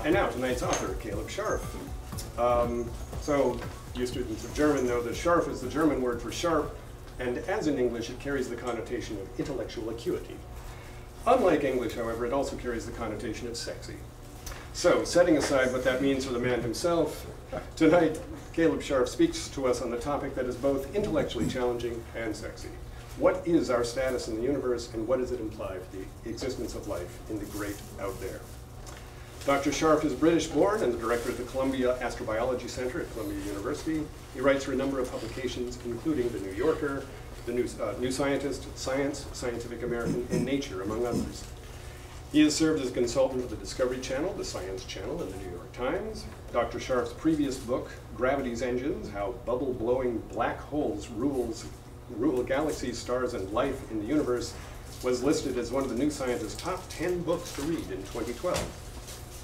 And now tonight's author, Caleb Scharf. So you students of German know that Scharf is the German word for sharp, and as in English, it carries the connotation of intellectual acuity. Unlike English, however, it also carries the connotation of sexy. So, setting aside what that means for the man himself, tonight, Caleb Scharf speaks to us on the topic that is both intellectually challenging and sexy. What is our status in the universe, and what does it imply for the existence of life in the great out there? Dr. Scharf is British-born and the director of the Columbia Astrobiology Center at Columbia University. He writes for a number of publications, including The New Yorker, The New Scientist, Science, Scientific American, and Nature, among others. He has served as a consultant for the Discovery Channel, the Science Channel, and the New York Times. Dr. Scharf's previous book, Gravity's Engines, How Bubble-Blowing Black Holes Rule Galaxies, Stars, and Life in the Universe, was listed as one of the New Scientist's top 10 books to read in 2012.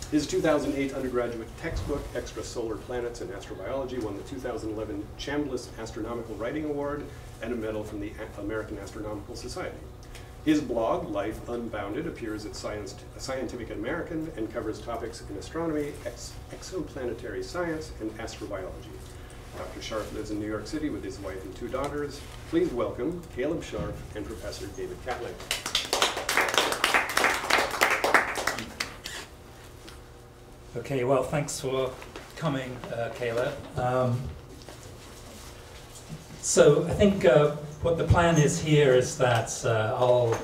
His 2008 undergraduate textbook, Extrasolar Planets and Astrobiology, won the 2011 Chambliss Astronomical Writing Award and a medal from the American Astronomical Society. His blog, Life Unbounded, appears at Scientific American and covers topics in astronomy, exoplanetary science, and astrobiology. Dr. Scharf lives in New York City with his wife and 2 daughters. Please welcome Caleb Scharf and Professor David Catling. Okay, well, thanks for coming, Caleb. So I think what the plan is here is that I'll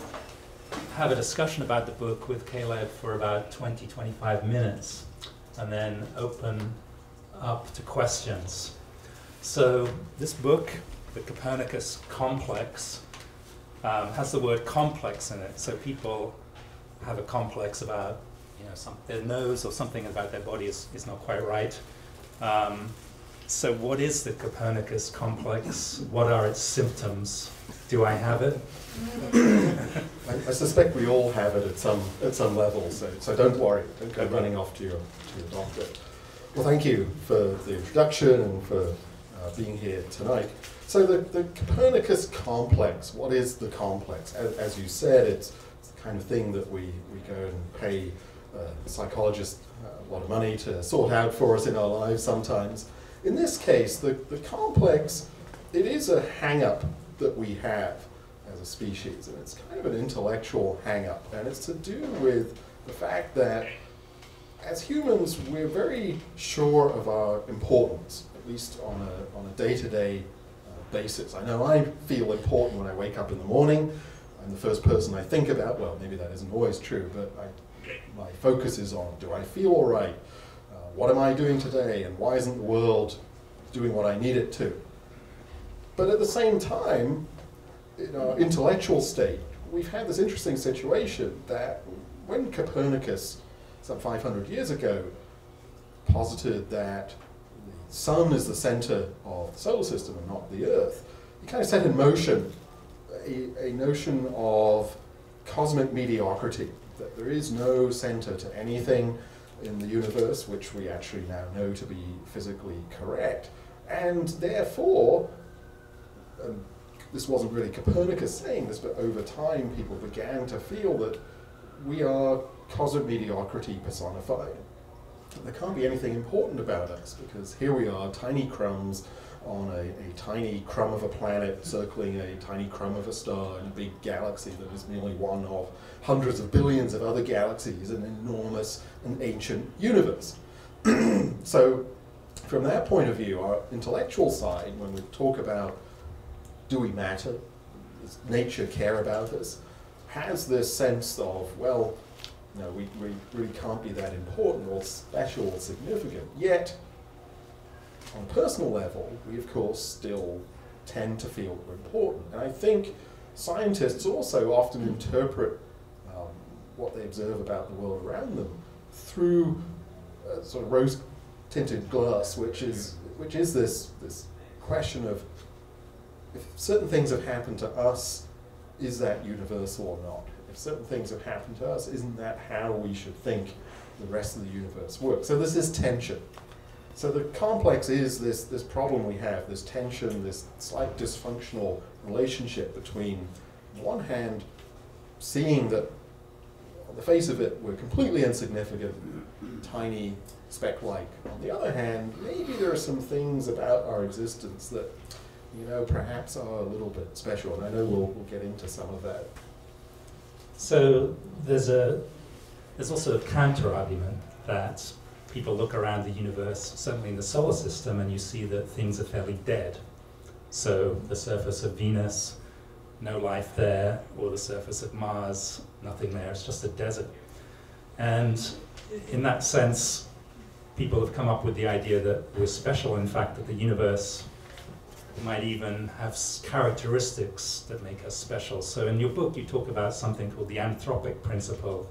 have a discussion about the book with Caleb for about 20-25 minutes and then open up to questions. So this book, the Copernicus Complex, has the word complex in it. So people have a complex about their nose or something about their body is not quite right. So what is the Copernicus complex? What are its symptoms? Do I have it? I suspect we all have it at some level, so don't worry. Don't go running off to your doctor. Well, thank you for the introduction and for being here tonight. So the Copernicus complex, what is the complex? As you said, it's the kind of thing that we go and pay psychologists a lot of money to sort out for us in our lives sometimes. In this case, the complex, it is a hang-up that we have as a species, and it's kind of an intellectual hang-up, and it's to do with the fact that as humans, we're very sure of our importance, at least on a day-to-day basis. I know I feel important when I wake up in the morning. I'm the first person I think about. Well, maybe that isn't always true, but my focus is on, do I feel all right? What am I doing today, and why isn't the world doing what I need it to? But at the same time, in our intellectual state, we've had this interesting situation that when Copernicus, some 500 years ago, posited that the sun is the center of the solar system and not the Earth, he kind of set in motion a notion of cosmic mediocrity, that there is no center to anything in the universe, which we actually now know to be physically correct. And therefore, this wasn't really Copernicus saying this, but over time people began to feel that we are cosmic mediocrity personified. There can't be anything important about us, because here we are, tiny crumbs on a tiny crumb of a planet circling a tiny crumb of a star in a big galaxy that is merely one of hundreds of billions of other galaxies in an enormous and ancient universe. So from that point of view, our intellectual side, when we talk about do we matter, does nature care about us, has this sense of, well, no, we really can't be that important or special or significant. Yet, on a personal level, we of course still tend to feel we're important. And I think scientists also often interpret what they observe about the world around them through sort of rose-tinted glass, which is this question of, if certain things have happened to us, is that universal or not? If certain things have happened to us, isn't that how we should think the rest of the universe works? So there's this tension. So the complex is this problem we have, this tension, this slight dysfunctional relationship between, on one hand, seeing that on the face of it, we're completely insignificant, tiny, speck-like. On the other hand, maybe there are some things about our existence that, you know, perhaps are a little bit special, and I know we'll get into some of that. So there's also a counter-argument that people look around the universe, certainly in the solar system, and you see that things are fairly dead. So the surface of Venus, no life there, or the surface of Mars, nothing there, it's just a desert. And in that sense, people have come up with the idea that we're special, in fact, that the universe might even have characteristics that make us special. So in your book, you talk about something called the anthropic principle,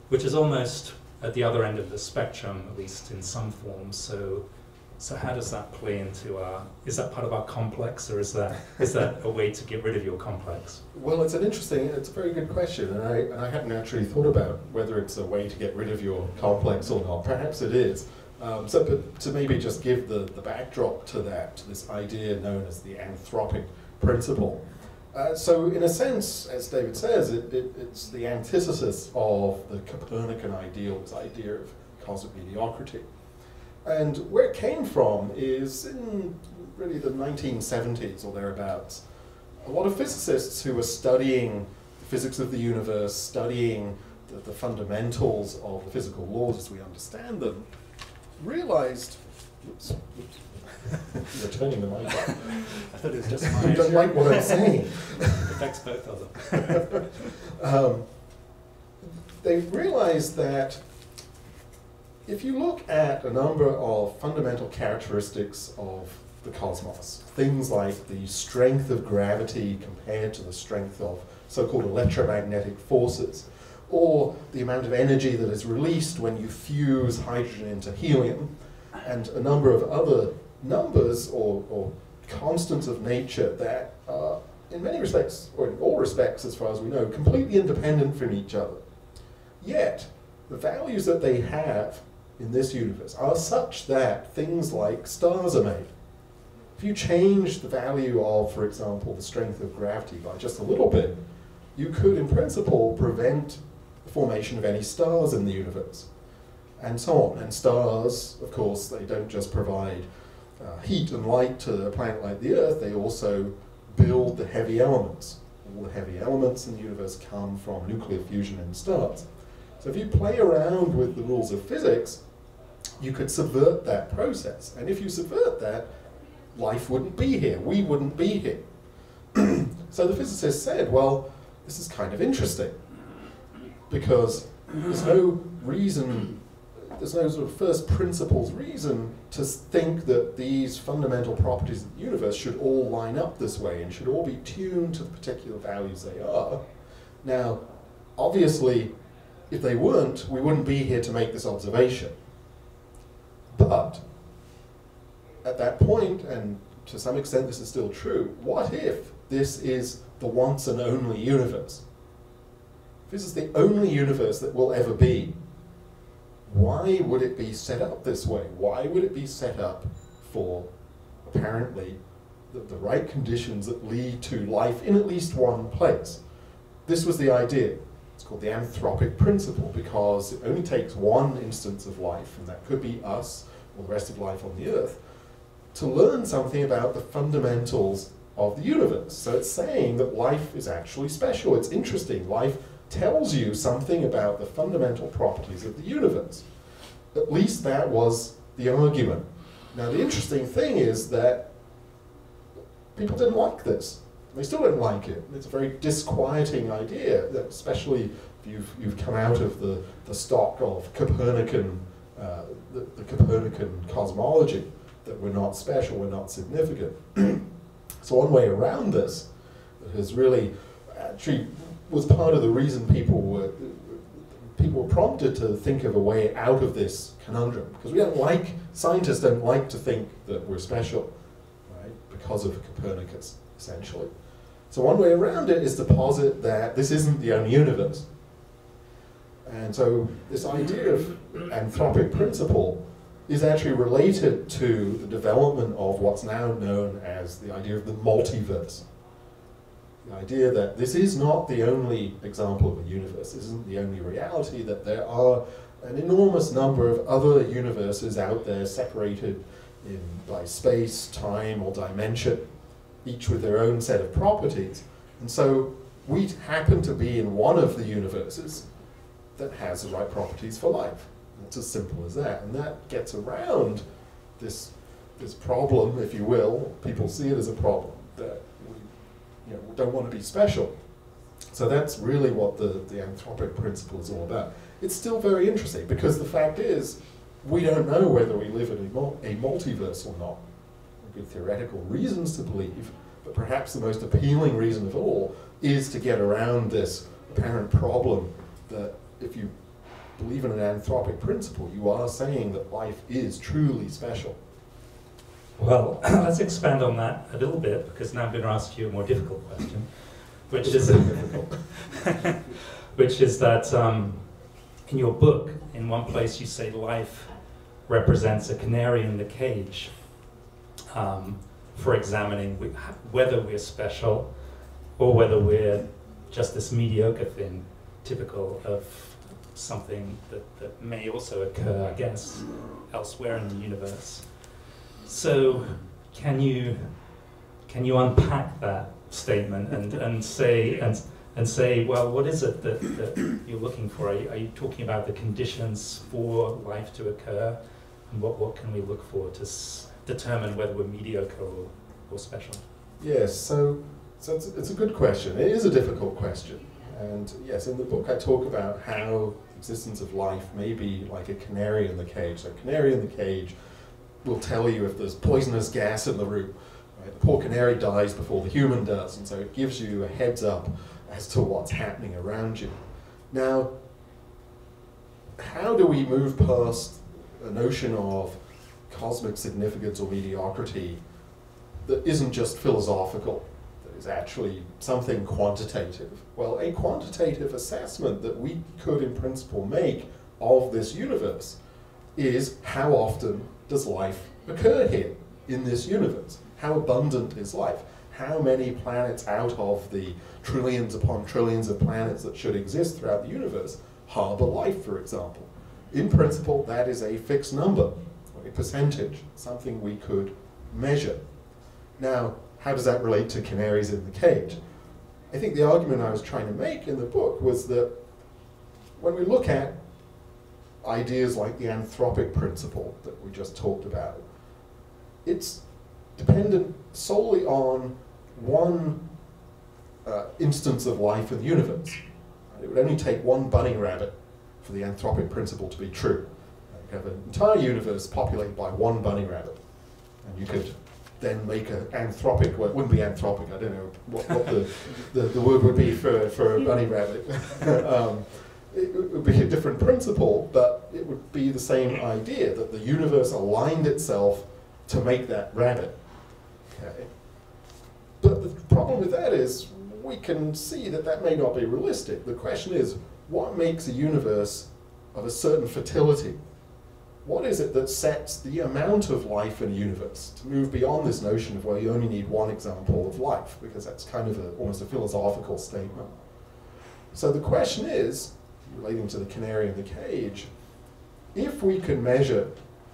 which is almost at the other end of the spectrum, at least in some forms. So how does that play into is that part of our complex, or is that a way to get rid of your complex? Well, it's a very good question, and I hadn't actually thought about whether it's a way to get rid of your complex or not. Perhaps it is. But to maybe just give the backdrop to that, to this idea known as the anthropic principle. So in a sense, as David says, it's the antithesis of the Copernican ideal, this idea of cosmic mediocrity. And where it came from is in really the 1970s or thereabouts. A lot of physicists who were studying the physics of the universe, studying the fundamentals of the physical laws as we understand them, realized, you're turning the mic on. I thought it was just mine. You don't like what I'm saying. It affects both of them. They realized that if you look at a number of fundamental characteristics of the cosmos, things like the strength of gravity compared to the strength of so-called electromagnetic forces, or the amount of energy that is released when you fuse hydrogen into helium, and a number of other numbers or constants of nature that are, in many respects, or in all respects as far as we know, completely independent from each other. Yet, the values that they have in this universe are such that things like stars are made. If you change the value of, for example, the strength of gravity by just a little bit, you could, in principle, prevent the formation of any stars in the universe, and so on. And stars, of course, they don't just provide heat and light to a planet like the Earth, they also build the heavy elements. All the heavy elements in the universe come from nuclear fusion in stars. So if you play around with the rules of physics, you could subvert that process. And if you subvert that, life wouldn't be here, we wouldn't be here. So the physicists said, well, this is kind of interesting, because there's no reason, there's no sort of first principles reason to think that these fundamental properties of the universe should all line up this way and should all be tuned to the particular values they are. Now, obviously, if they weren't, we wouldn't be here to make this observation. But at that point, and to some extent this is still true, what if this is the once and only universe? If this is the only universe that will ever be, why would it be set up this way? Why would it be set up for, apparently, the right conditions that lead to life in at least one place? This was the idea. It's called the anthropic principle, because it only takes one instance of life, and that could be us or the rest of life on the Earth, to learn something about the fundamentals of the universe. So it's saying that life is actually special, it's interesting. Life tells you something about the fundamental properties of the universe. At least that was the argument. Now the interesting thing is that people didn't like this. They still don't like it. It's a very disquieting idea, that especially if you've come out of the stock of Copernican, the Copernican cosmology, that we're not special, we're not significant. So one way around this, that has really actually was part of the reason people were prompted to think of a way out of this conundrum, because scientists don't like to think that we're special, right? Because of Copernicus, essentially. So one way around it is to posit that this isn't the only universe. And so this idea of anthropic principle is actually related to the development of what's now known as the idea of the multiverse. The idea that this is not the only example of a universe, this isn't the only reality, that there are an enormous number of other universes out there separated by space, time, or dimension, each with their own set of properties. And so we happen to be in one of the universes that has the right properties for life. It's as simple as that. And that gets around this problem, if you will. People see it as a problem, that we don't want to be special. So that's really what the anthropic principle is all about. It's still very interesting, because the fact is, we don't know whether we live in a multiverse or not. There are good theoretical reasons to believe, but perhaps the most appealing reason of all is to get around this apparent problem that if you believe in an anthropic principle, you are saying that life is truly special. Well, let's expand on that a little bit, because now I'm going to ask you a more difficult question, which is which is that in your book, in one place you say life represents a canary in the cage for examining whether we're special or whether we're just this mediocre thing, typical of something that may also occur, I guess, elsewhere in the universe. So can you unpack that statement and say, well, what is it that you're looking for? Are you talking about the conditions for life to occur, and what can we look for to determine whether we're mediocre or special? Yes, so it's a good question. It is a difficult question, and yes, in the book I talk about how the existence of life may be like a canary in the cage. So a canary in the cage will tell you if there's poisonous gas in the room. Right? The poor canary dies before the human does, and so it gives you a heads up as to what's happening around you. Now, how do we move past a notion of cosmic significance or mediocrity that isn't just philosophical, that is actually something quantitative? Well, a quantitative assessment that we could in principle make of this universe is how often does life occur here in this universe? How abundant is life? How many planets out of the trillions upon trillions of planets that should exist throughout the universe harbor life, for example? In principle, that is a fixed number, a percentage, something we could measure. Now, how does that relate to canaries in the cage? I think the argument I was trying to make in the book was that when we look at ideas like the anthropic principle that we just talked about, it's dependent solely on one instance of life in the universe. It would only take one bunny rabbit for the anthropic principle to be true. You have an entire universe populated by one bunny rabbit, and you could then make an anthropic, well, it wouldn't be anthropic, I don't know what the word would be for a bunny rabbit. It would be a different principle, but it would be the same idea, that the universe aligned itself to make that rabbit. Okay. But the problem with that is we can see that that may not be realistic. The question is, what makes a universe of a certain fertility? What is it that sets the amount of life in a universe? To move beyond this notion of, well, you only need one example of life, because that's kind of almost a philosophical statement. So the question is, relating to the canary in the cage, if we can measure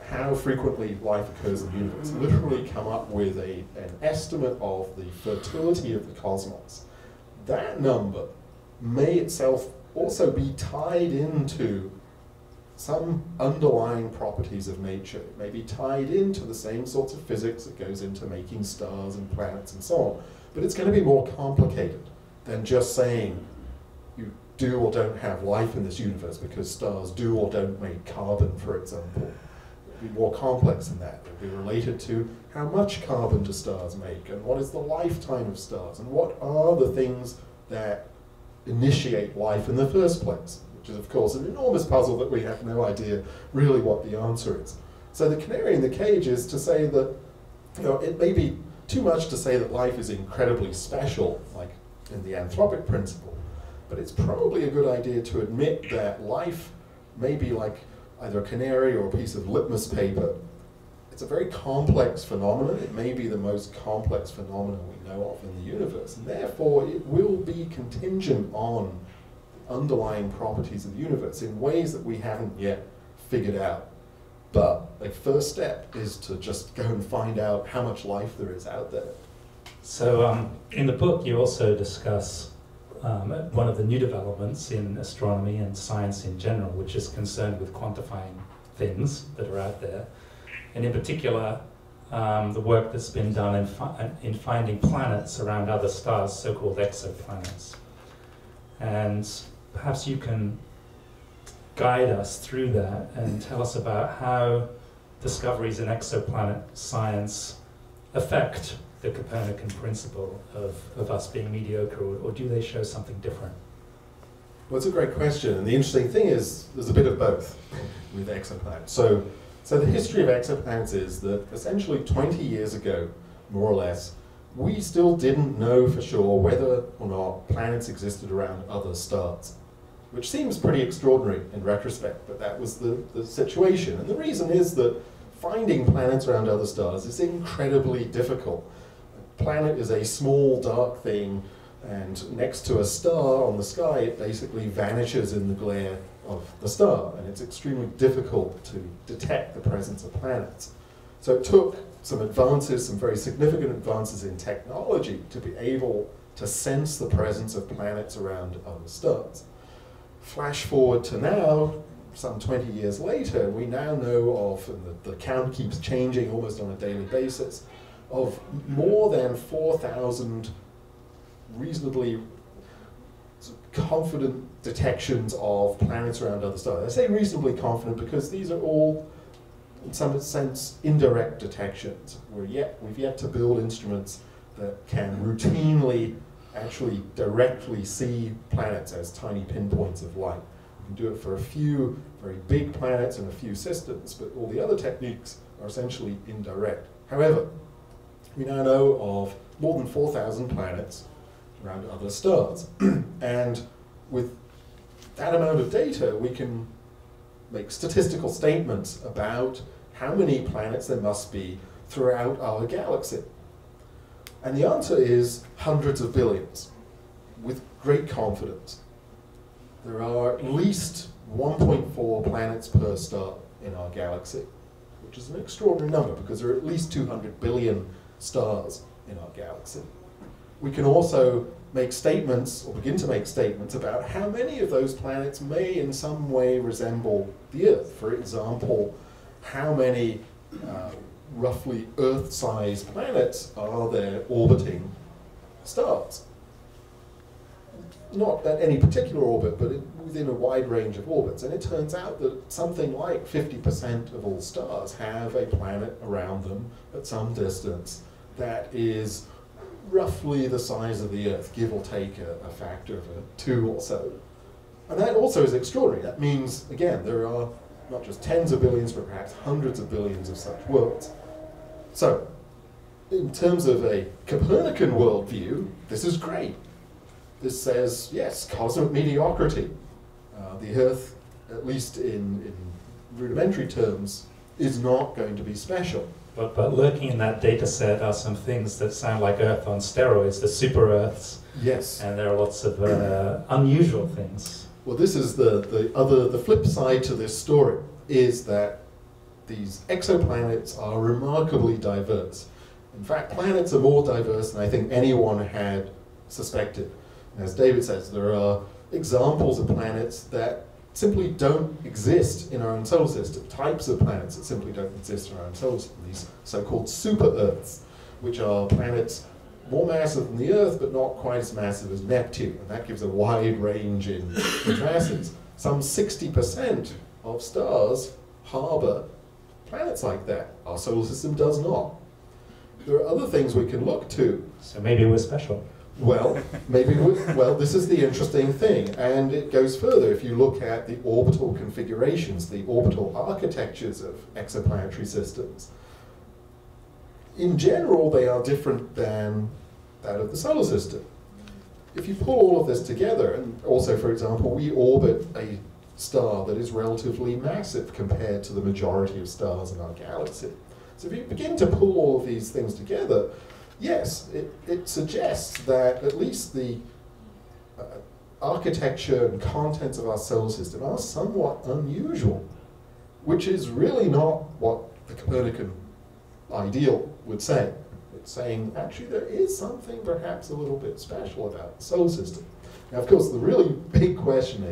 how frequently life occurs in the universe, literally come up with an estimate of the fertility of the cosmos, that number may itself also be tied into some underlying properties of nature. It may be tied into the same sorts of physics that goes into making stars and planets and so on, but it's going to be more complicated than just saying you do or don't have life in this universe because stars do or don't make carbon, for example. It would be more complex than that. It would be related to how much carbon do stars make, and what is the lifetime of stars, and what are the things that initiate life in the first place, which is, of course, an enormous puzzle that we have no idea really what the answer is. So the canary in the cage is to say that, it may be too much to say that life is incredibly special, like in the anthropic principle, but it's probably a good idea to admit that life may be like either a canary or a piece of litmus paper. It's a very complex phenomenon. It may be the most complex phenomenon we know of in the universe, and therefore it will be contingent on the underlying properties of the universe in ways that we haven't yet figured out. But a first step is to just go and find out how much life there is out there. So in the book you also discuss one of the new developments in astronomy and science in general, which is concerned with quantifying things that are out there. And in particular, the work that's been done in finding planets around other stars, so-called exoplanets. And perhaps you can guide us through that and tell us about how discoveries in exoplanet science affect the Copernican principle of us being mediocre, or do they show something different? Well, it's a great question, and the interesting thing is there's a bit of both with exoplanets. So the history of exoplanets is that essentially 20 years ago, more or less, we still didn't know for sure whether or not planets existed around other stars, which seems pretty extraordinary in retrospect, but that was the situation. And the reason is that finding planets around other stars is incredibly difficult. A planet is a small, dark thing, and next to a star on the sky, it basically vanishes in the glare of the star, and it's extremely difficult to detect the presence of planets. So it took some advances, some very significant advances in technology to be able to sense the presence of planets around other stars. Flash forward to now, some 20 years later, we now know of, and the count keeps changing almost on a daily basis, of more than 4,000 reasonably confident detections of planets around other stars. I say reasonably confident because these are all, in some sense, indirect detections. We've yet to build instruments that can routinely actually directly see planets as tiny pinpoints of light. We can do it for a few very big planets and a few systems, but all the other techniques are essentially indirect. However, we now know of more than 4,000 planets around other stars. And with that amount of data, we can make statistical statements about how many planets there must be throughout our galaxy. And the answer is hundreds of billions, with great confidence. There are at least 1.4 planets per star in our galaxy, which is an extraordinary number because there are at least 200 billion stars in our galaxy. We can also make statements, or begin to make statements, about how many of those planets may in some way resemble the Earth. For example, how many roughly Earth-sized planets are there orbiting stars? Not at any particular orbit, but within a wide range of orbits. And it turns out that something like 50% of all stars have a planet around them at some distance that is roughly the size of the Earth, give or take a factor of 2 or so. And that also is extraordinary. That means, again, there are not just tens of billions, but perhaps hundreds of billions of such worlds. So, in terms of a Copernican worldview, this is great. This says, yes, cosmic mediocrity. The Earth, at least in rudimentary terms, is not going to be special. But lurking in that data set are some things that sound like Earth on steroids, the super Earths. Yes. And there are lots of unusual things. Well, this is the flip side to this story, is that these exoplanets are remarkably diverse. In fact, planets are more diverse than I think anyone had suspected. And as David says, there are examples of planets that simply don't exist in our own solar system, types of planets that simply don't exist in our own solar system, these so-called super-Earths, which are planets more massive than the Earth, but not quite as massive as Neptune, and that gives a wide range in masses. Some 60% of stars harbor planets like that. Our solar system does not. There are other things we can look to. So maybe we're special. Well, well, this is the interesting thing, and it goes further. If you look at the orbital configurations, the orbital architectures of exoplanetary systems, in general, they are different than that of the solar system. If you pull all of this together, and also, for example, we orbit a star that is relatively massive compared to the majority of stars in our galaxy. So if you begin to pull all of these things together, yes, it suggests that at least the architecture and contents of our solar system are somewhat unusual, which is really not what the Copernican ideal would say. It's saying, actually, there is something perhaps a little bit special about the solar system. Now, of course, the really big question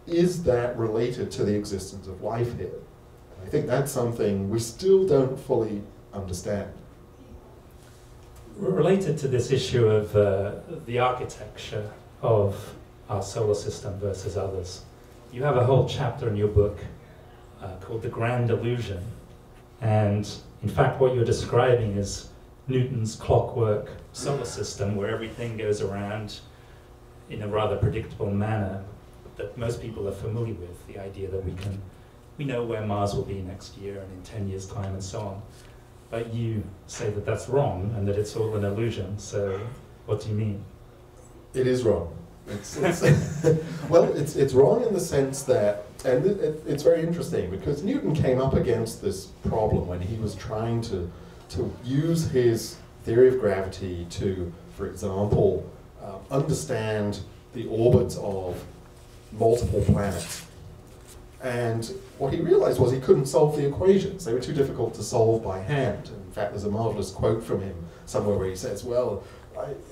is that related to the existence of life here? And I think that's something we still don't fully understand. Related to this issue of the architecture of our solar system versus others, you have a whole chapter in your book called The Grand Illusion. And in fact, what you're describing is Newton's clockwork solar system, where everything goes around in a rather predictable manner that most people are familiar with, the idea that we know where Mars will be next year and in 10 years' time and so on. But you say that that's wrong and that it's all an illusion, so what do you mean? It is wrong. Well, it's wrong in the sense that, and it's very interesting, because Newton came up against this problem when he was trying to use his theory of gravity to, for example, understand the orbits of multiple planets. And what he realized was he couldn't solve the equations. They were too difficult to solve by hand. In fact, there's a marvelous quote from him somewhere where he says, well,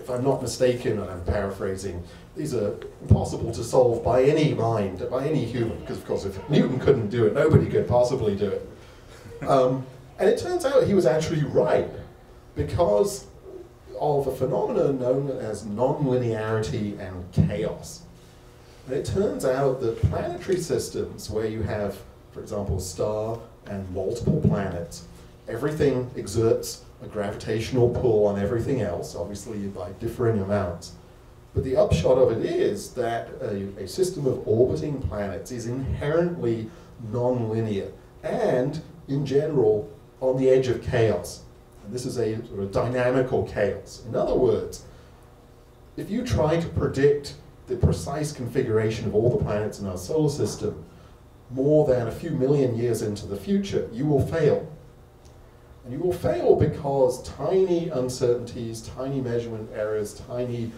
if I'm not mistaken, and I'm paraphrasing, these are impossible to solve by any mind, by any human, because of course if Newton couldn't do it, nobody could possibly do it. And it turns out he was actually right, because of a phenomenon known as nonlinearity and chaos. And it turns out that planetary systems where you have, for example, a star and multiple planets, everything exerts a gravitational pull on everything else, obviously by differing amounts. But the upshot of it is that a system of orbiting planets is inherently nonlinear and, in general, on the edge of chaos. And this is a sort of dynamical chaos. In other words, if you try to predict the precise configuration of all the planets in our solar system more than a few million years into the future, you will fail. And you will fail because tiny uncertainties, tiny measurement errors, tiny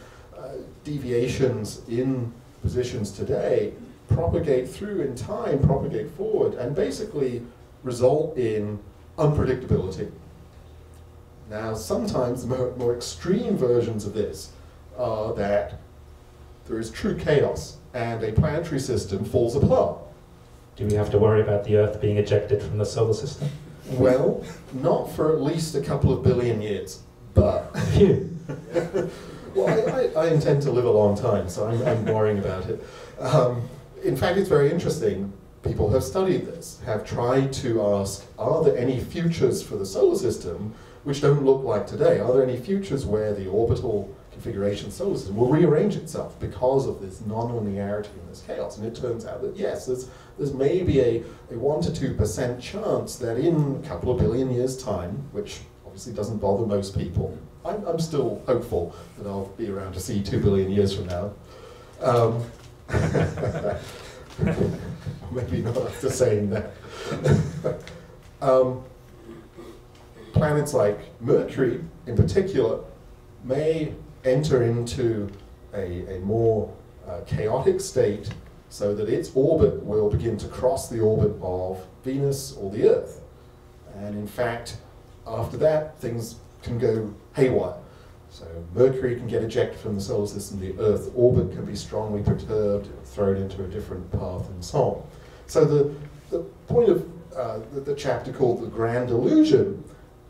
deviations in positions today propagate through in time, propagate forward, and basically result in unpredictability. Now, sometimes the more extreme versions of this are that there is true chaos and a planetary system falls apart. Do we have to worry about the Earth being ejected from the solar system? Well, not for at least a couple of billion years, but well, I intend to live a long time, so I'm worrying about it. In fact, it's very interesting. People have studied this, have tried to ask, are there any futures for the solar system which don't look like today? Are there any futures where the orbital configuration solar system will rearrange itself because of this nonlinearity and this chaos? And it turns out that yes, there's maybe a 1 to 2% chance that in a couple of billion years' time, which obviously doesn't bother most people, I'm still hopeful that I'll be around to see 2 billion years from now. Maybe not after saying that. Planets like Mercury, in particular, may enter into a more chaotic state so that its orbit will begin to cross the orbit of Venus or the Earth. And in fact, after that, things can go haywire. So Mercury can get ejected from the solar system, the Earth's orbit can be strongly perturbed, thrown into a different path, and so on. So the point of the chapter called The Grand Illusion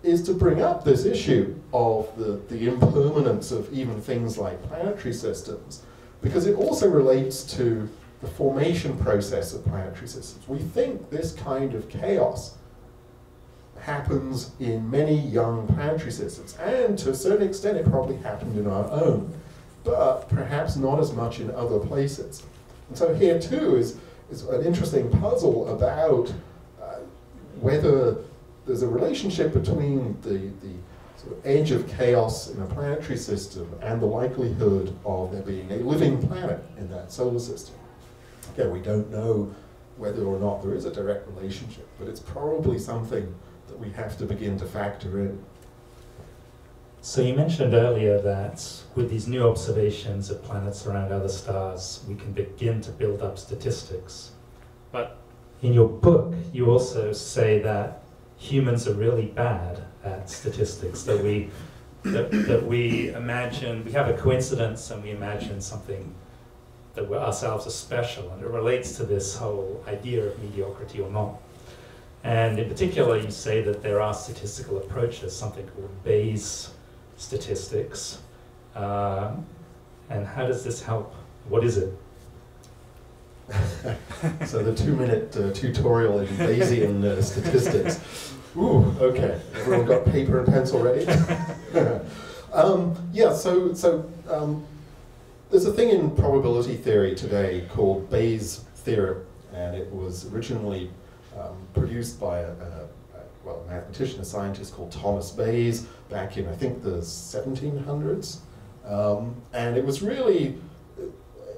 is to bring up this issue of the impermanence of even things like planetary systems, because it also relates to the formation process of planetary systems. We think this kind of chaos happens in many young planetary systems, and to a certain extent it probably happened in our own, but perhaps not as much in other places. And so here too is an interesting puzzle about whether there's a relationship between the sort of edge of chaos in a planetary system and the likelihood of there being a living planet in that solar system. Again, we don't know whether or not there is a direct relationship, but it's probably something that we have to begin to factor in. So you mentioned earlier that with these new observations of planets around other stars, we can begin to build up statistics. But in your book, you also say that humans are really bad at statistics, that we imagine, we have a coincidence and we imagine something that we ourselves are special, and it relates to this whole idea of mediocrity or not. And in particular, you say that there are statistical approaches, something called Bayes statistics. And how does this help? What is it? So the 2-minute tutorial in Bayesian statistics. Ooh, okay. Everyone got paper and pencil ready? Yeah, so there's a thing in probability theory today called Bayes' theorem, and it was originally produced by a mathematician, a scientist called Thomas Bayes back in, I think, the 1700s. And it was really,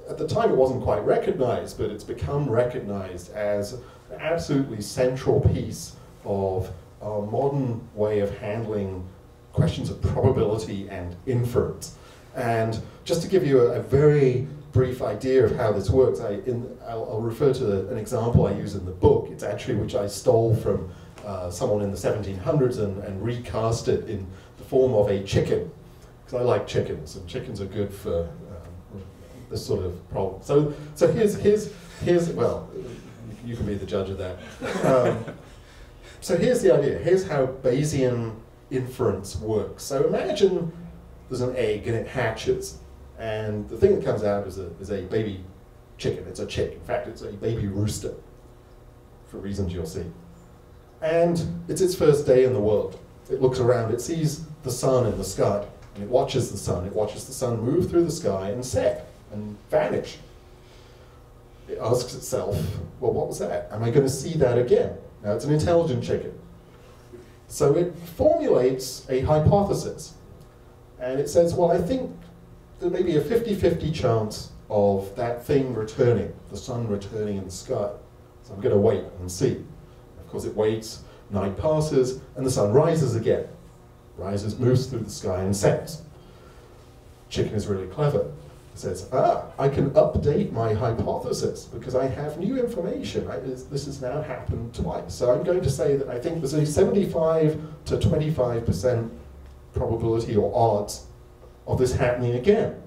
at the time it wasn't quite recognized, but it's become recognized as an absolutely central piece of our modern way of handling questions of probability and inference. And just to give you a very brief idea of how this works, I'll refer to an example I use in the book. It's actually which I stole from someone in the 1700s and recast it in the form of a chicken, because I like chickens, and chickens are good for this sort of problem. So here's well, you can be the judge of that. So here's the idea. Here's how Bayesian inference works. So imagine there's an egg and it hatches, and the thing that comes out is a baby chicken. It's a chick. In fact, it's a baby rooster, for reasons you'll see. And it's its first day in the world. It looks around, it sees the sun in the sky, and it watches the sun. It watches the sun move through the sky and set and vanish. It asks itself, well, what was that? Am I going to see that again? Now, it's an intelligent chicken. So it formulates a hypothesis. And it says, well, I think there may be a 50-50 chance of that thing returning, the sun returning in the sky. So I'm going to wait and see. Of course, it waits, night passes, and the sun rises again. Rises, moves through the sky, and sets. Chicken is really clever. It says, I can update my hypothesis because I have new information. This has now happened twice. So I'm going to say that I think there's a 75 to 25% probability or odds of this happening again.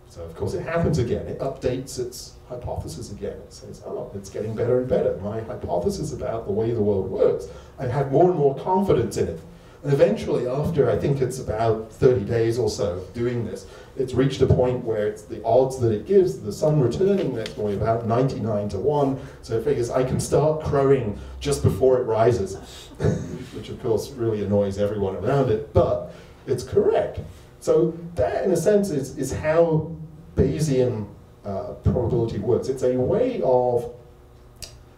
So of course it happens again. It updates its hypothesis again. It says, oh, it's getting better and better. My hypothesis about the way the world works, I have more and more confidence in it. And eventually, after I think it's about 30 days or so of doing this, it's reached a point where it's the odds that it gives, the sun returning, that's going about 99 to 1. So it figures I can start crowing just before it rises, which of course really annoys everyone around it, but it's correct. So that, in a sense, is how Bayesian probability works. It's a way of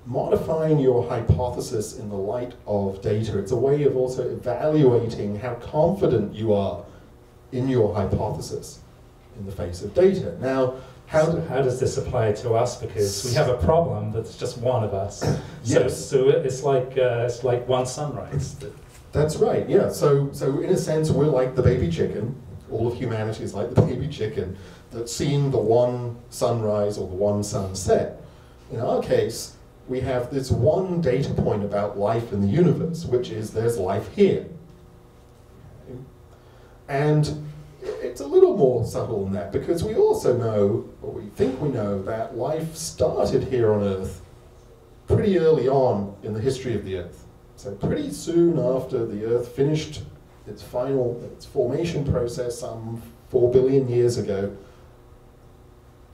modifying your hypothesis in the light of data. It's a way of also evaluating how confident you are in your hypothesis in the face of data. Now, how does this apply to us? Because we have a problem that's just one of us. Yes. So it's like one sunrise. That's right, yeah. So in a sense, we're like the baby chicken. All of humanity is like the baby chicken that's seen the one sunrise or the one sunset. In our case, we have this one data point about life in the universe, which is there's life here. Okay. And it's a little more subtle than that, because we also know, or we think we know, that life started here on Earth pretty early on in the history of the Earth. So pretty soon after the Earth finished its formation process some 4 billion years ago,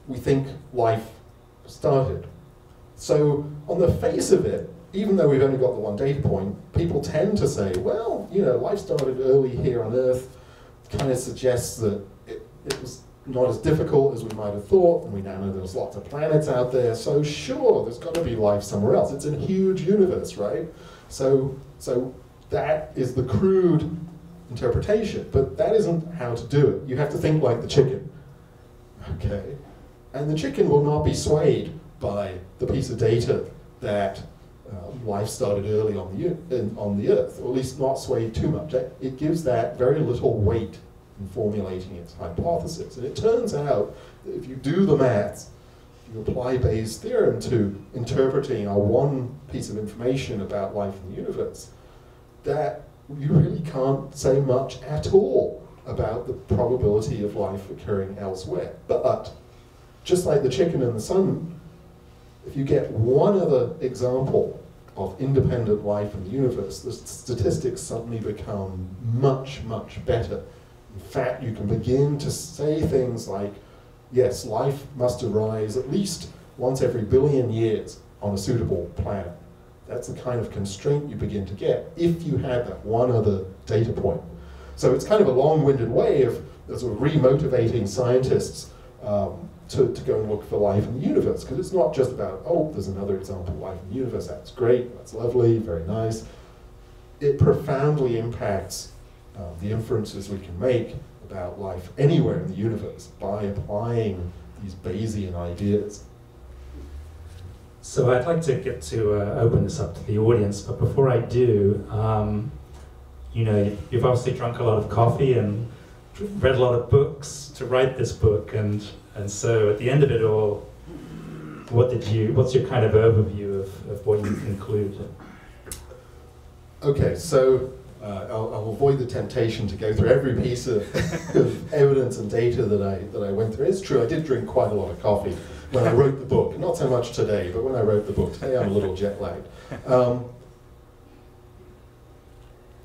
we think life started. So on the face of it, even though we've only got the one data point, people tend to say, well, you know, life started early here on Earth, kind of suggests that it was not as difficult as we might have thought, and we now know there's lots of planets out there, so sure, there's got to be life somewhere else. It's a huge universe, right? So that is the crude interpretation, but that isn't how to do it. You have to think like the chicken, okay? And the chicken will not be swayed by the piece of data that life started early on the Earth, or at least not swayed too much. It gives that very little weight in formulating its hypothesis. And it turns out that if you do the maths, if you apply Bayes' theorem to interpreting our one piece of information about life in the universe, that you really can't say much at all about the probability of life occurring elsewhere. But, just like the chicken and the sun, if you get one other example of independent life in the universe, the statistics suddenly become much, much better. In fact, you can begin to say things like, yes, life must arise at least once every billion years on a suitable planet. That's the kind of constraint you begin to get if you have that one other data point. So it's kind of a long-winded way of sort of re-motivating scientists to go and look for life in the universe, because it's not just about, oh, there's another example of life in the universe, that's great, that's lovely, very nice. It profoundly impacts the inferences we can make about life anywhere in the universe by applying these Bayesian ideas. So I'd like to get to open this up to the audience, but before I do, you know, you've obviously drunk a lot of coffee and read a lot of books to write this book, and so at the end of it all, what's your kind of overview of what you conclude? Okay, so I'll avoid the temptation to go through every piece of evidence and data that I went through. It's true, I did drink quite a lot of coffee when I wrote the book. Not so much today, but when I wrote the book. Today I'm a little jet lagged.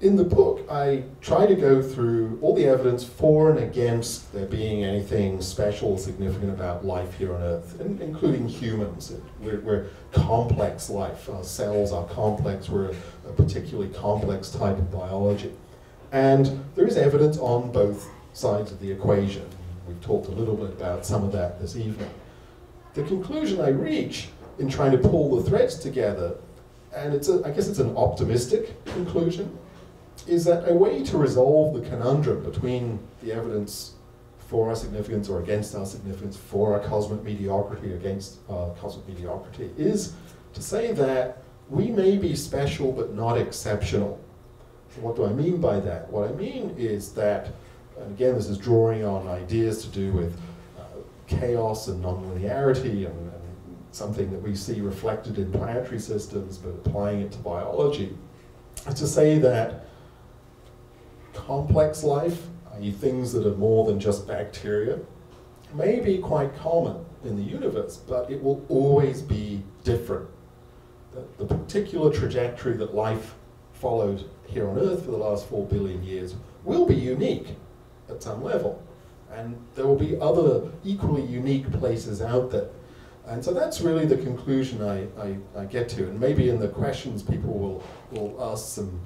In the book, I try to go through all the evidence for and against there being anything special or significant about life here on Earth, including humans. We're complex life. Our cells are complex. We're a particularly complex type of biology. And there is evidence on both sides of the equation. We've talked a little bit about some of that this evening. The conclusion I reach in trying to pull the threads together, and I guess it's an optimistic conclusion, is that a way to resolve the conundrum between the evidence for our significance or against our significance, for our cosmic mediocrity, against our cosmic mediocrity, is to say that we may be special but not exceptional. So what do I mean by that? What I mean is that, and again this is drawing on ideas to do with chaos and nonlinearity and something that we see reflected in planetary systems, but applying it to biology, to say that complex life, i.e. things that are more than just bacteria, may be quite common in the universe, but it will always be different. The particular trajectory that life followed here on Earth for the last 4 billion years will be unique at some level. And there will be other equally unique places out there. And so that's really the conclusion I get to. And maybe in the questions people will ask some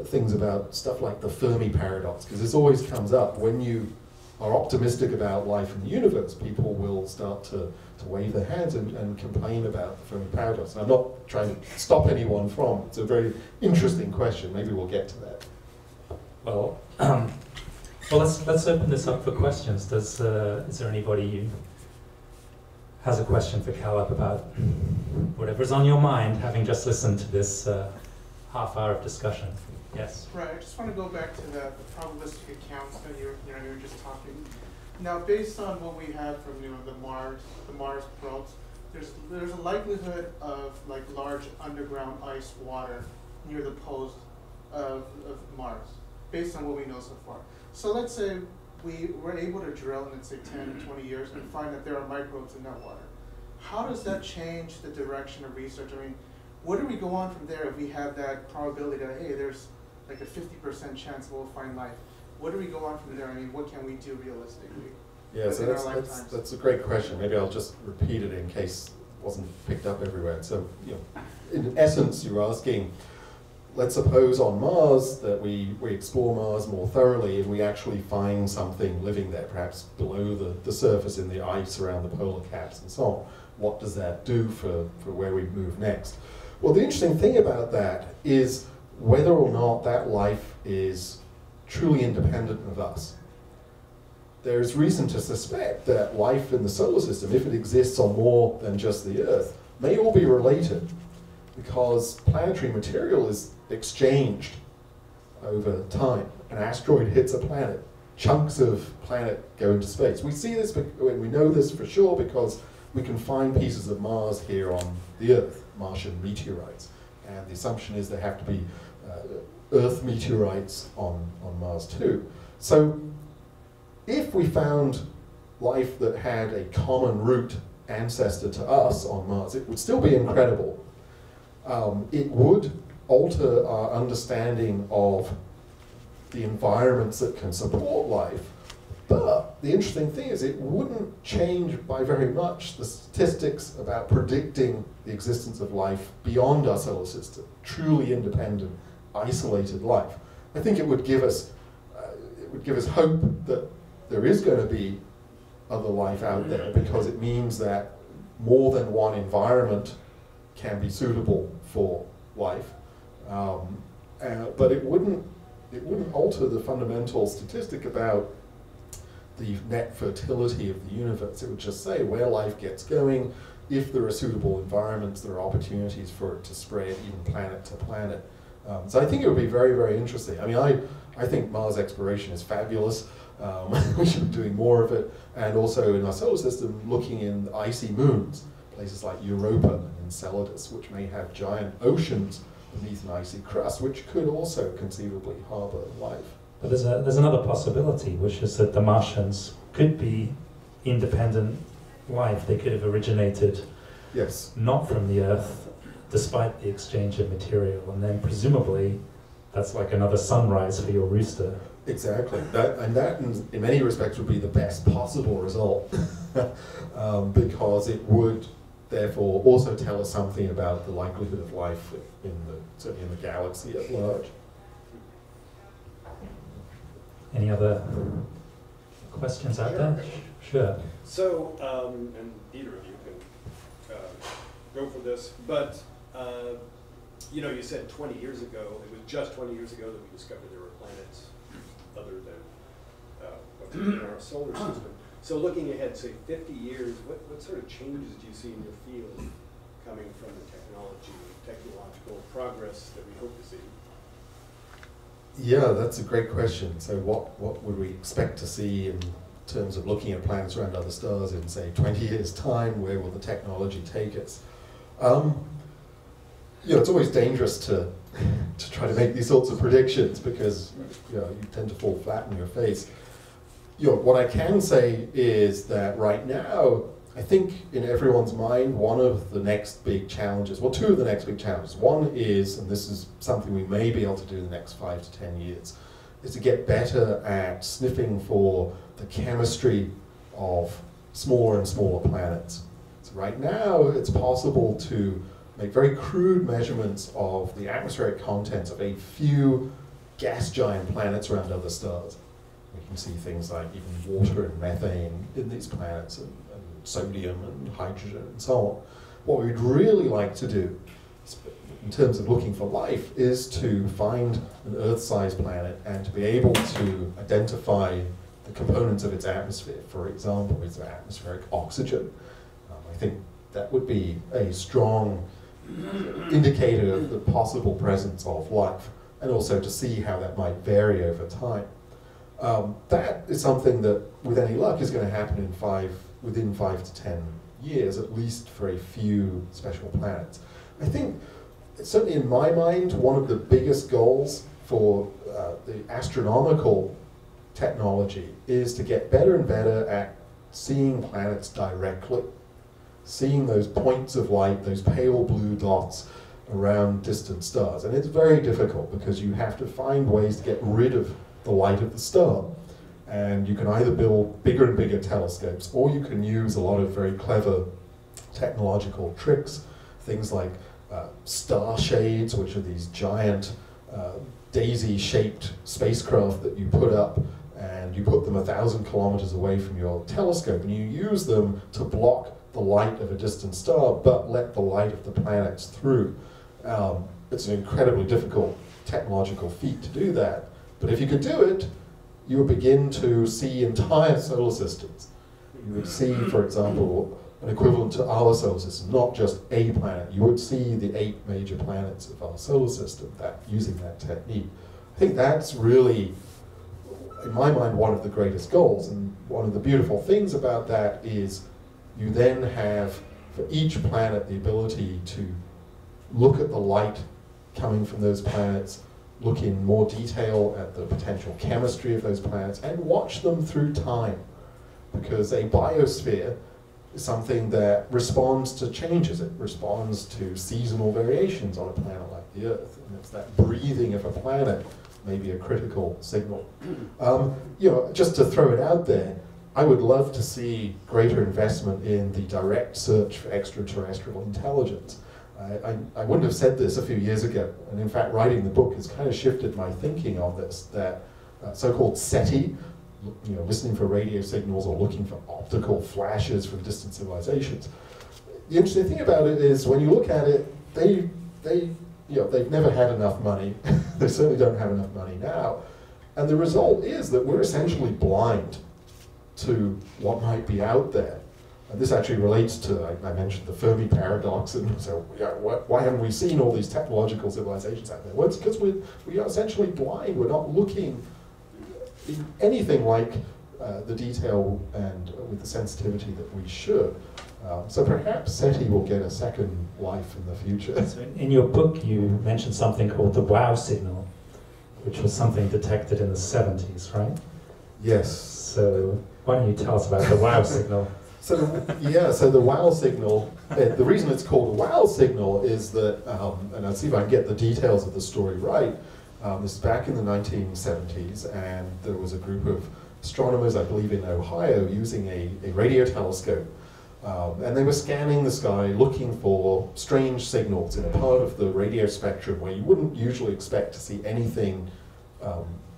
things about stuff like the Fermi paradox, because this always comes up. When you are optimistic about life in the universe, people will start to wave their hands and complain about the Fermi paradox. And I'm not trying to stop anyone from it. It's a very interesting question. Maybe we'll get to that. Well, let's open this up for questions. Is there anybody who has a question for Caleb about whatever's on your mind, having just listened to this half hour of discussion? Yes. Right. I just want to go back to the probabilistic accounts that you were just talking. Now, based on what we have from the Mars probes, there's a likelihood of like large underground ice water near the poles of Mars, based on what we know so far. So let's say we were able to drill in, let's say, 10, 20 years and find that there are microbes in that water. How does that change the direction of research? I mean, where do we go on from there if we have that probability that, hey, there's like a 50% chance we'll find life? Where do we go on from there? I mean, what can we do realistically? Yeah, so that's a great question. Maybe I'll just repeat it in case it wasn't picked up everywhere. So, in essence, you're asking, let's suppose on Mars that we explore Mars more thoroughly and we actually find something living there, perhaps below the surface in the ice around the polar caps and so on. What does that do for where we move next? Well, the interesting thing about that is whether or not that life is truly independent of us. There's reason to suspect that life in the solar system, if it exists on more than just the Earth, may all be related. because planetary material is exchanged over time. An asteroid hits a planet, chunks of planet go into space. We see this, we know this for sure because we can find pieces of Mars here on the Earth, Martian meteorites. And the assumption is there have to be Earth meteorites on Mars too. So if we found life that had a common root ancestor to us on Mars, it would still be incredible. It would alter our understanding of the environments that can support life, but the interesting thing is it wouldn't change by very much the statistics about predicting the existence of life beyond our solar system, truly independent, isolated life. I think it would give us hope that there is going to be other life out there, because it means that more than one environment can be suitable for life, but it wouldn't alter the fundamental statistic about the net fertility of the universe. It would just say where life gets going, if there are suitable environments, there are opportunities for it to spread even planet to planet. So I think it would be very, very interesting. I mean, I think Mars exploration is fabulous. We should be doing more of it. And also in our solar system, looking in icy moons, places like Europa and Enceladus, which may have giant oceans beneath an icy crust, which could also conceivably harbor life. But there's another possibility, which is that the Martians could be independent life. They could have originated not from the Earth, despite the exchange of material, and then presumably that's like another sunrise for your rooster. Exactly. That in many respects would be the best possible result, because it would therefore also tell us something about the likelihood of life certainly in the galaxy at large. Any other questions out there? Sure. So, and either of you can go for this, but you know, you said 20 years ago, it was just 20 years ago that we discovered there were planets other than what's in our solar system. So looking ahead, say 50 years, what sort of changes do you see in your field coming from the technological progress that we hope to see? Yeah, that's a great question. So what would we expect to see in terms of looking at planets around other stars in, say, 20 years' time? Where will the technology take us? You know, it's always dangerous to try to make these sorts of predictions, because you tend to fall flat on your face. What I can say is that right now, I think in everyone's mind, one of the next big challenges, well, two of the next big challenges. One is, and this is something we may be able to do in the next 5 to 10 years, is to get better at sniffing for the chemistry of smaller and smaller planets. So right now, it's possible to make very crude measurements of the atmospheric contents of a few gas giant planets around other stars. We can see things like even water and methane in these planets, and sodium and hydrogen and so on. What we'd really like to do, in terms of looking for life, is to find an Earth-sized planet and to be able to identify the components of its atmosphere. For example, its atmospheric oxygen. I think that would be a strong indicator of the possible presence of life, and also to see how that might vary over time. That is something that, with any luck, is going to happen within 5 to 10 years, at least for a few special planets. I think, certainly in my mind, one of the biggest goals for the astronomical technology is to get better and better at seeing planets directly, seeing those points of light, those pale blue dots around distant stars. And it's very difficult, because you have to find ways to get rid of the light of the star. And you can either build bigger and bigger telescopes, or you can use a lot of very clever technological tricks, things like star shades, which are these giant daisy-shaped spacecraft that you put up, and you put them 1,000 kilometers away from your telescope, and you use them to block the light of a distant star, but let the light of the planets through. It's an incredibly difficult technological feat to do that, but if you could do it, you would begin to see entire solar systems. You would see, for example, an equivalent to our solar system, not just a planet. You would see the 8 major planets of our solar system using that technique. I think that's really, in my mind, one of the greatest goals. And one of the beautiful things about that is you then have, for each planet, the ability to look at the light coming from those planets, look in more detail at the potential chemistry of those planets, and watch them through time. Because a biosphere is something that responds to changes. It responds to seasonal variations on a planet like the Earth. And it's that breathing of a planet may be a critical signal. Just to throw it out there, I would love to see greater investment in the direct search for extraterrestrial intelligence. I wouldn't have said this a few years ago, and in fact writing the book has kind of shifted my thinking on this, that so-called SETI, listening for radio signals or looking for optical flashes from distant civilizations. The interesting thing about it is when you look at it, they've never had enough money. They certainly don't have enough money now. And the result is that we're essentially blind to what might be out there. And this actually relates to, I mentioned the Fermi paradox, and so why haven't we seen all these technological civilizations out there? Well, it's because we are essentially blind. We're not looking in anything like the detail and with the sensitivity that we should. So perhaps SETI will get a second life in the future. So in your book you mentioned something called the wow signal, which was something detected in the 70s, right? Yes. So why don't you tell us about the wow signal? So the wow signal, the reason it's called a wow signal is that, and I'll see if I can get the details of the story right, this is back in the 1970s, and there was a group of astronomers, I believe in Ohio, using a radio telescope. And they were scanning the sky looking for strange signals in a part of the radio spectrum where you wouldn't usually expect to see anything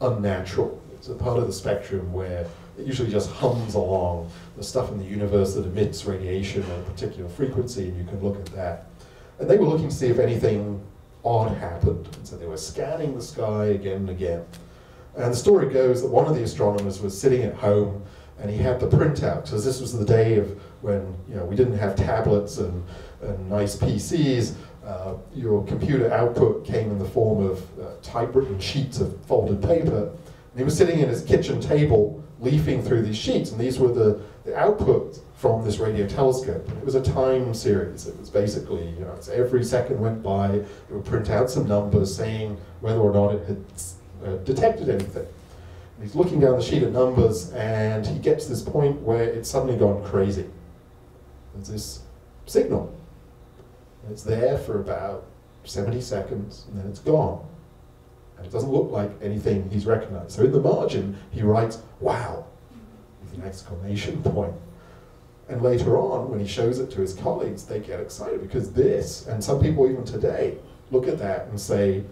unnatural. It's a part of the spectrum where it usually just hums along, the stuff in the universe that emits radiation at a particular frequency, and you can look at that. And they were looking to see if anything odd happened. And so they were scanning the sky again and again. And the story goes that one of the astronomers was sitting at home and he had the printout, because this was the day of when we didn't have tablets and nice PCs. Your computer output came in the form of typewritten sheets of folded paper. And he was sitting at his kitchen table leafing through these sheets, and these were the output from this radio telescope. And it was a time series. It was basically, so every second went by, it would print out some numbers saying whether or not it had detected anything. And he's looking down the sheet of numbers, and he gets to this point where it's suddenly gone crazy. There's this signal. And it's there for about 70 seconds, and then it's gone. And it doesn't look like anything he's recognized. So in the margin, he writes, "Wow," with an exclamation point. And later on, when he shows it to his colleagues, they get excited because this, and some people even today, look at that and say,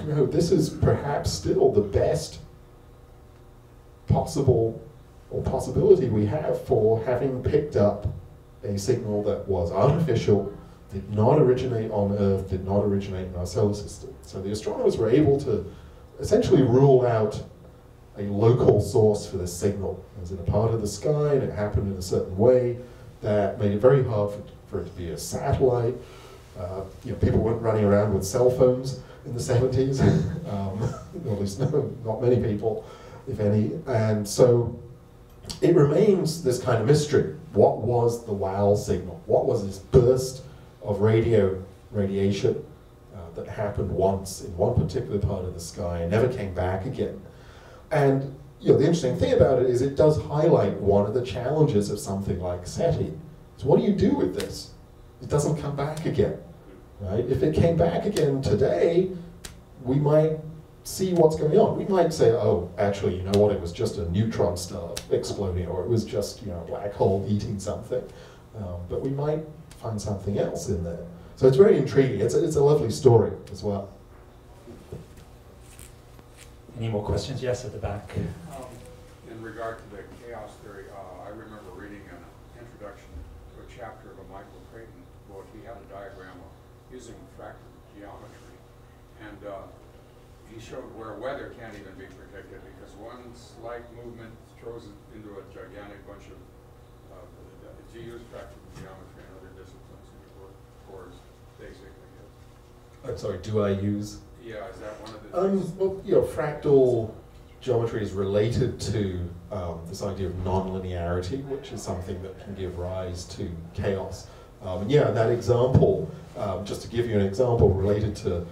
this is perhaps still the best possibility we have for having picked up a signal that was artificial, did not originate on Earth, did not originate in our solar system. So the astronomers were able to essentially rule out a local source for this signal. It was in a part of the sky, and it happened in a certain way that made it very hard for it to be a satellite. People weren't running around with cell phones in the 70s, at least not many people, if any. And so it remains this kind of mystery. What was the wow signal? What was this burst of radiation that happened once in one particular part of the sky and never came back again? And the interesting thing about it is it does highlight one of the challenges of something like SETI. So what do you do with this? It doesn't come back again, right? If it came back again today, we might see what's going on. We might say, oh, actually, you know what, it was just a neutron star exploding, or it was just a black hole eating something. But we might find something else in there. So it's very intriguing. It's a lovely story as well. Any more questions? Yes, at the back. In regard to the chaos theory, I remember reading an introduction to a chapter of a Michael Creighton book. He had a diagram of using fractal geometry, and he showed where weather can't even be predicted because one slight movement throws it into a gigantic bunch of, it Do you use fractal geometry and other disciplines in your work, or is basically it? I'm sorry, do I use? Yeah, is that one of the things? Well, you know, fractal geometry is related to this idea of nonlinearity, which is something that can give rise to chaos. And yeah, that example, just to give you an example related to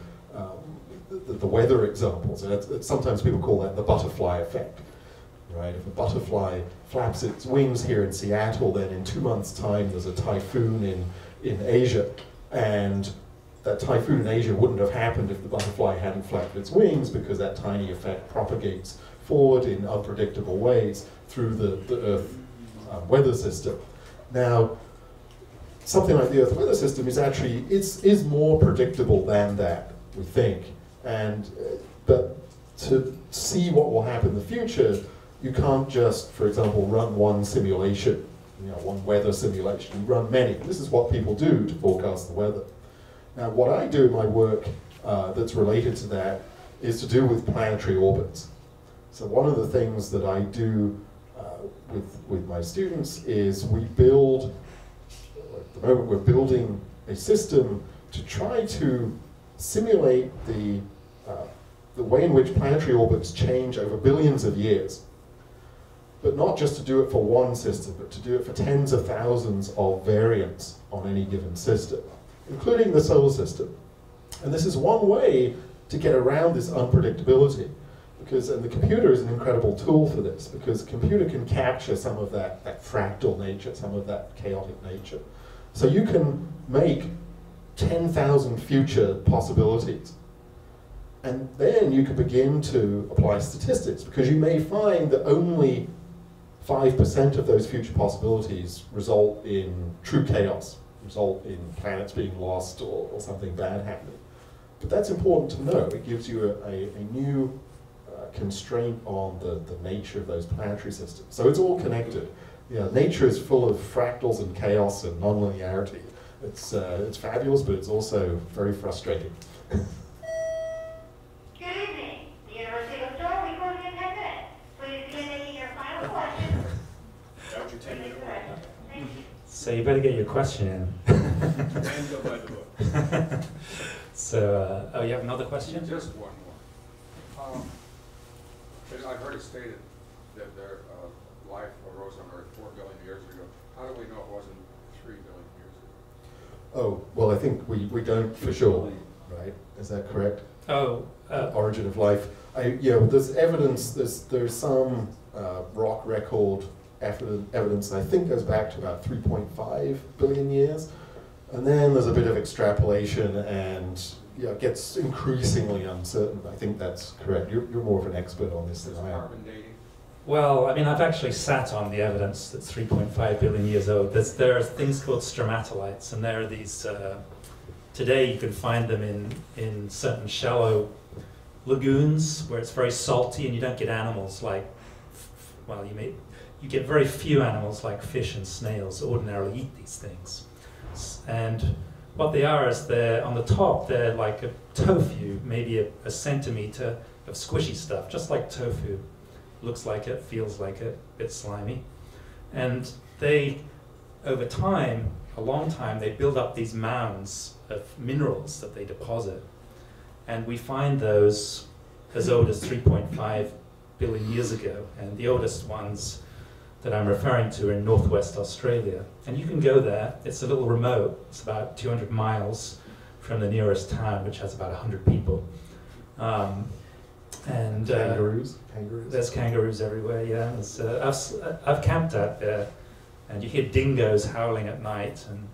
the weather examples, and sometimes people call that the butterfly effect, right? If a butterfly flaps its wings here in Seattle, then in 2 months' time there's a typhoon in Asia, and that typhoon in Asia wouldn't have happened if the butterfly hadn't flapped its wings, because that tiny effect propagates forward in unpredictable ways through the Earth weather system. Now, something like the Earth weather system is more predictable than that, we think. And but to see what will happen in the future, you can't just, for example, run one simulation, one weather simulation. You run many. This is what people do to forecast the weather. Now, what I do in my work that's related to that is to do with planetary orbits. So one of the things that I do with my students is we build, at the moment we're building a system to try to simulate the way in which planetary orbits change over billions of years. But not just to do it for one system, but to do it for tens of thousands of variants on any given system, including the solar system. And this is one way to get around this unpredictability, and the computer is an incredible tool for this, because the computer can capture some of that fractal nature, some of that chaotic nature. So you can make 10,000 future possibilities. And then you can begin to apply statistics, because you may find that only 5% of those future possibilities result in true chaos, result in planets being lost or something bad happening. But that's important to know. It gives you a new constraint on the nature of those planetary systems. So it's all connected. Yeah, nature is full of fractals and chaos and nonlinearity. It's fabulous, but it's also very frustrating. Good evening. The University Bookstore, we close in 10 minutes. Please begin making your final question. That was your 10-minute warning. Thank you. So you better get your question in. And go buy the book. So, oh, you have another question? Just one more. I've heard it stated that their life arose on Earth 4 billion years ago. How do we know it wasn't 3 billion years ago? Oh, well, I think we don't for sure, right? Is that correct? Oh, Origin of life. There's evidence, there's some rock record evidence, I think goes back to about 3.5 billion years. And then there's a bit of extrapolation, and it gets increasingly uncertain. I think that's correct. You're more of an expert on this than I am. Carbon dating? well, I mean, I've actually sat on the evidence that's 3.5 billion years old. There are things called stromatolites, and there are these, today you can find them in certain shallow lagoons where it's very salty and you don't get animals like, well, you get very few animals like fish and snails ordinarily eat these things. And what they are is they're, on the top, they're like a tofu, maybe a centimeter of squishy stuff, just like tofu. Looks like it, feels like it, a bit slimy. And they, over time, a long time, they build up these mounds of minerals that they deposit. And we find those as old as 3.5 billion years ago. And the oldest ones that I'm referring to are in northwest Australia. And you can go there. It's a little remote. It's about 200 miles from the nearest town, which has about 100 people. And Kangaroos? There's kangaroos everywhere, yeah. I've camped out there, and you hear dingoes howling at night, and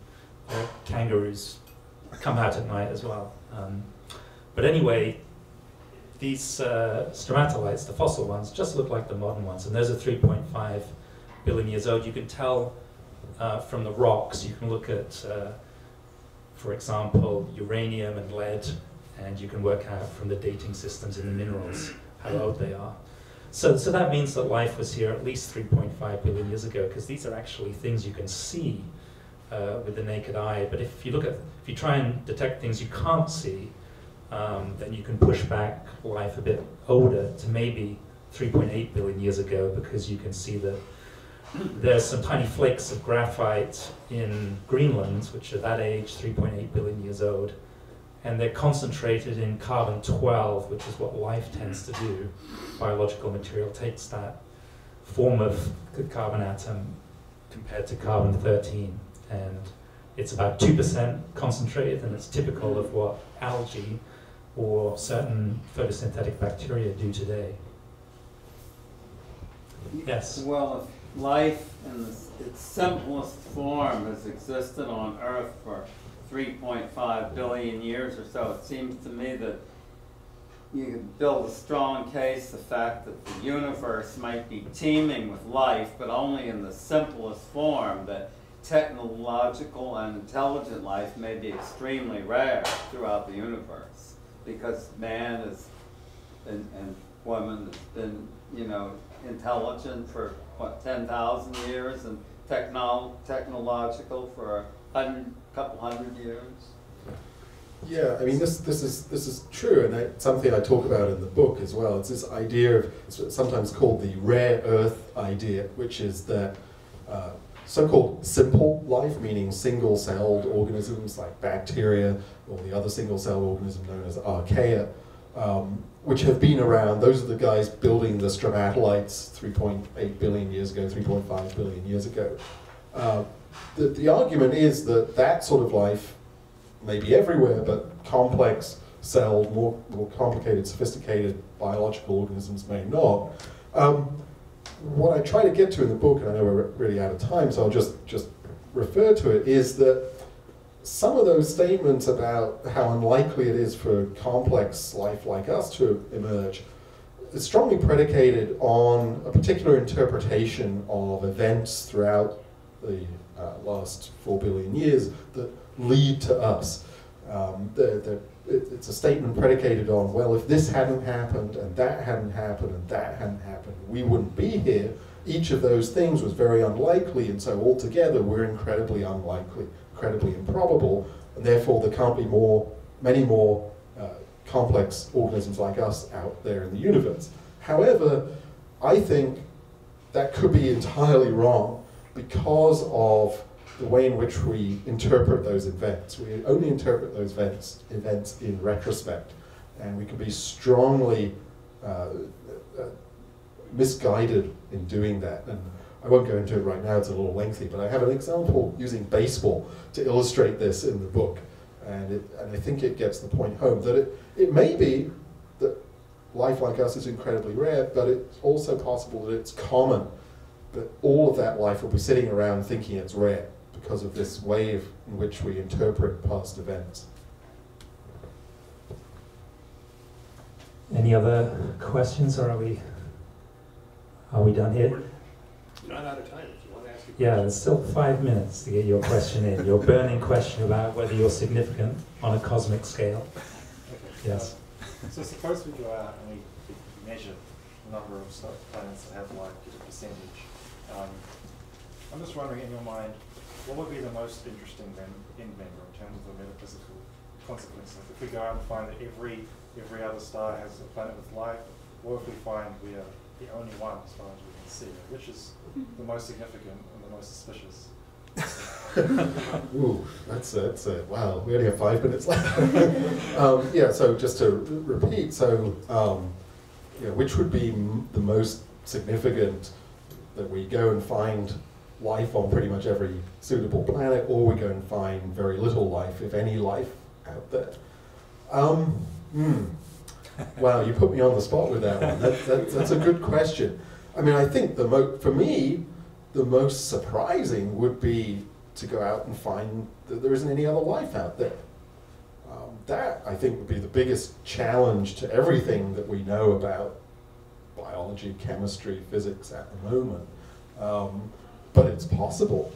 kangaroos come out at night as well. But anyway, these stromatolites, the fossil ones, just look like the modern ones, and those are 3.5 billion years old. You can tell from the rocks, you can look at, for example, uranium and lead, and you can work out from the dating systems in the minerals how old they are. So that means that life was here at least 3.5 billion years ago, because these are actually things you can see with the naked eye. But if you try and detect things you can't see, then you can push back life a bit older to maybe 3.8 billion years ago, because you can see that there's some tiny flakes of graphite in Greenland, which are that age, 3.8 billion years old, and they're concentrated in carbon-12, which is what life tends to do. Biological material takes that form of the carbon atom compared to carbon-13, and it's about 2% concentrated, and it's typical of what algae or certain photosynthetic bacteria do today. Yes? Well, if life in its simplest form has existed on Earth for 3.5 billion years or so, it seems to me that you can build a strong case, the fact that the universe might be teeming with life, but only in the simplest form, that technological and intelligent life may be extremely rare throughout the universe, because man is, and woman has been, you know, intelligent for, what, 10,000 years, and technological for a couple hundred years. Yeah, I mean, this is true, and it's something I talk about in the book as well. It's this idea of, it's sometimes called the rare earth idea, which is that so-called simple life, meaning single-celled organisms like bacteria or the other single-celled organism known as archaea, which have been around. Those are the guys building the stromatolites 3.8 billion years ago, 3.5 billion years ago. The argument is that that sort of life may be everywhere, but complex celled, more complicated, sophisticated biological organisms may not. What I try to get to in the book, and I know we're really out of time, so I'll just refer to it, is that some of those statements about how unlikely it is for complex life like us to emerge is strongly predicated on a particular interpretation of events throughout the last 4 billion years that lead to us. It's a statement predicated on, well, if this hadn't happened, and that hadn't happened, and that hadn't happened, we wouldn't be here. Each of those things was very unlikely, and so altogether we're incredibly unlikely, incredibly improbable, and therefore there can't be many more complex organisms like us out there in the universe. However, I think that could be entirely wrong because of the way in which we interpret those events. We only interpret those events in retrospect, and we can be strongly misguided in doing that. And I won't go into it right now, it's a little lengthy, but I have an example using baseball to illustrate this in the book. And I think it gets the point home that it may be that life like us is incredibly rare, but it's also possible that it's common, but all of that life will be sitting around thinking it's rare because of this way in which we interpret past events. Any other questions, or are we done here? We're not out of time if you want to ask a question. Yeah, there's still 5 minutes to get your question in. Your burning question about whether you're significant on a cosmic scale. Okay. Yes. So suppose we go out and we measure the number of planets that have life as a percentage. I'm just wondering, in your mind, what would be the most interesting end member in terms of the metaphysical consequences? If we go out and find that every other star has a planet with life, or if we find we are the only one as far as we can see, which is the most significant and the most suspicious? Ooh, that's it. Wow, we only have 5 minutes left. Yeah, so just to repeat, so which would be the most significant, that we go and find life on pretty much every suitable planet, or we go and find very little life, if any life, out there? Wow, you put me on the spot with that one. That's a good question. I mean, I think for me, the most surprising would be to go out and find that there isn't any other life out there. That, I think, would be the biggest challenge to everything that we know about biology, chemistry, physics at the moment. But it's possible.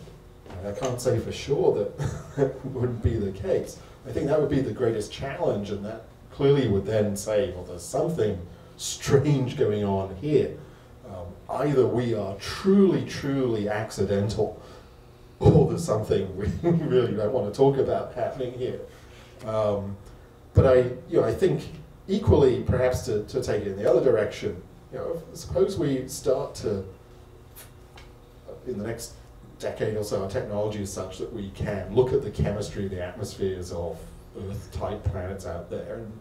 I can't say for sure that that wouldn't be the case. I think that would be the greatest challenge, and that clearly would then say, well, there's something strange going on here. Either we are truly, truly accidental, or there's something we really don't want to talk about happening here. But I think equally, perhaps to take it in the other direction, suppose we start to in the next decade or so, our technology is such that we can look at the chemistry, the atmospheres of Earth-type planets out there, and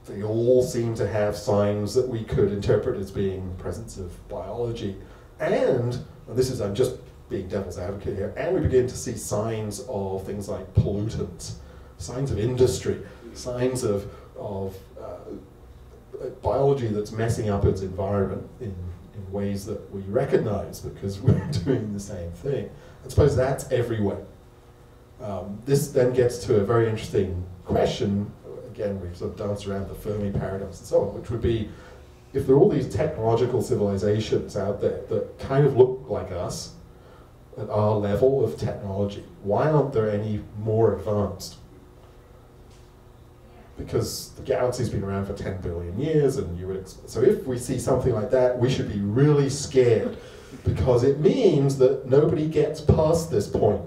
they all seem to have signs that we could interpret as being the presence of biology. And this is, I'm just being devil's advocate here, and we begin to see signs of things like pollutants, signs of industry, signs of biology that's messing up its environment in ways that we recognize because we're doing the same thing. I suppose that's everywhere. This then gets to a very interesting question. Again, we've sort of danced around the Fermi paradox and so on, which would be, if there are all these technological civilizations out there that kind of look like us at our level of technology, why aren't there any more advanced? Because the galaxy's been around for 10 billion years, and you would so if we see something like that, we should be really scared, because it means that nobody gets past this point.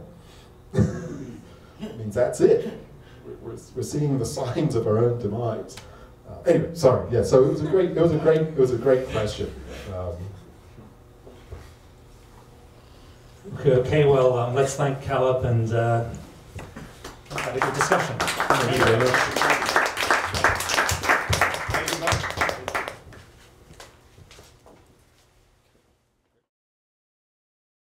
It means that's it. We're seeing the signs of our own demise. Anyway, sorry. Yeah. So it was a great question. Okay. Well, let's thank Caleb and have a good discussion. Thank you very much.